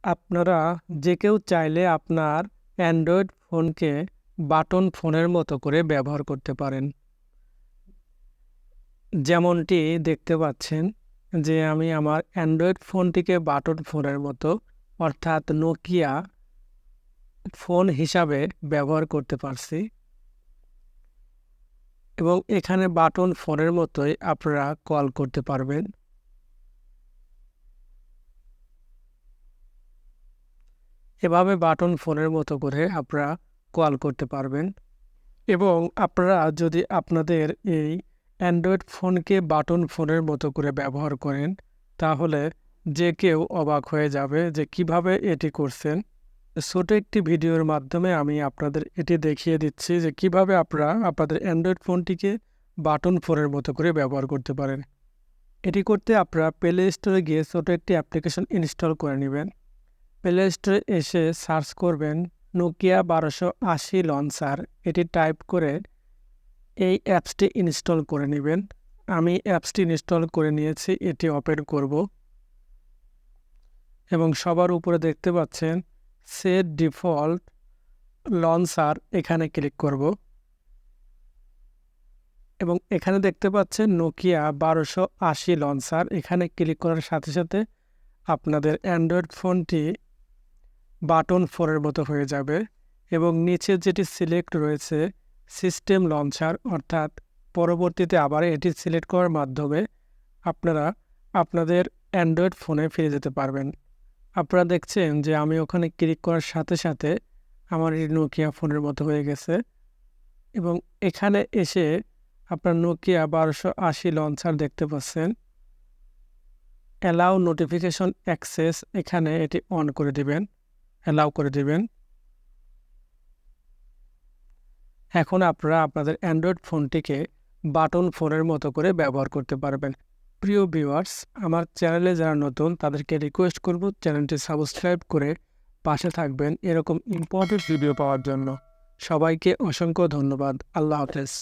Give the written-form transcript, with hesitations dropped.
আপনারা যে কেউ চাইলে আপনার অ্যান্ড্রয়েড ফোনকে বাটন ফোনের মতো করে ব্যবহার করতে পারেন। যেমনটি দেখতে পাচ্ছেন যে আমি আমার অ্যান্ড্রয়েড ফোনটিকে বাটন ফোনের মতো অর্থাৎ নোকিয়া ফোন হিসাবে ব্যবহার করতে পারছি এবং এখানে বাটন ফোনের মতোই আপনারা কল করতে পারবেন। এভাবে বাটন ফোনের মতো করে আপনারা কল করতে পারবেন এবং আপনারা যদি আপনাদের এই অ্যান্ড্রয়েড ফোনকে বাটন ফোনের মতো করে ব্যবহার করেন তাহলে যে কেউ অবাক হয়ে যাবে যে কিভাবে এটি করছেন। ছোট একটি ভিডিওর মাধ্যমে আমি আপনাদের এটি দেখিয়ে দিচ্ছি যে কিভাবে আপনারা আপনাদের অ্যান্ড্রয়েড ফোনটিকে বাটন ফোনের মতো করে ব্যবহার করতে পারেন। এটি করতে আপনারা প্লে স্টোরে গিয়ে ছোট একটি অ্যাপ্লিকেশন ইনস্টল করে নেবেন। প্লে স্টোরে এসে সার্চ করবেন নোকিয়া 1280 লঞ্চার। এটি টাইপ করে এই অ্যাপসটি ইনস্টল করে নেবেন। আমি অ্যাপসটি ইনস্টল করে নিয়েছি, এটি ওপেন করব এবং সবার উপরে দেখতে পাচ্ছেন সেট ডিফল্ট লঞ্চার, এখানে ক্লিক করব এবং এখানে দেখতে পাচ্ছেন নোকিয়া 1280 লঞ্চার। এখানে ক্লিক করার সাথে সাথে আপনাদের অ্যান্ড্রয়েড ফোনটি বাটন ফোনের মতো হয়ে যাবে এবং নিচে যেটি সিলেক্ট রয়েছে সিস্টেম লঞ্চার, অর্থাৎ পরবর্তীতে আবার এটি সিলেক্ট করার মাধ্যমে আপনারা আপনাদের অ্যান্ড্রয়েড ফোনে ফিরে যেতে পারবেন। আপনারা দেখছেন যে আমি ওখানে ক্লিক করার সাথে সাথে আমার এই নোকিয়া ফোনের মতো হয়ে গেছে এবং এখানে এসে আপনার নোকিয়া 1280 লঞ্চার দেখতে পাচ্ছেন। অ্যালাউ নোটিফিকেশন অ্যাক্সেস, এখানে এটি অন করে দিবেন, অ্যালাউ করে দিবেন। এখন আপনারা আপনাদের অ্যান্ড্রয়েড ফোনটিকে বাটন ফোনের মতো করে ব্যবহার করতে পারবেন। প্রিয় ভিউয়ার্স, আমার চ্যানেলে যারা নতুন তাদেরকে রিকোয়েস্ট করব চ্যানেলটি সাবস্ক্রাইব করে পাশে থাকবেন এরকম ইম্পর্টেন্ট ভিডিও পাওয়ার জন্য। সবাইকে অসংখ্য ধন্যবাদ। আল্লাহ হাফেজ।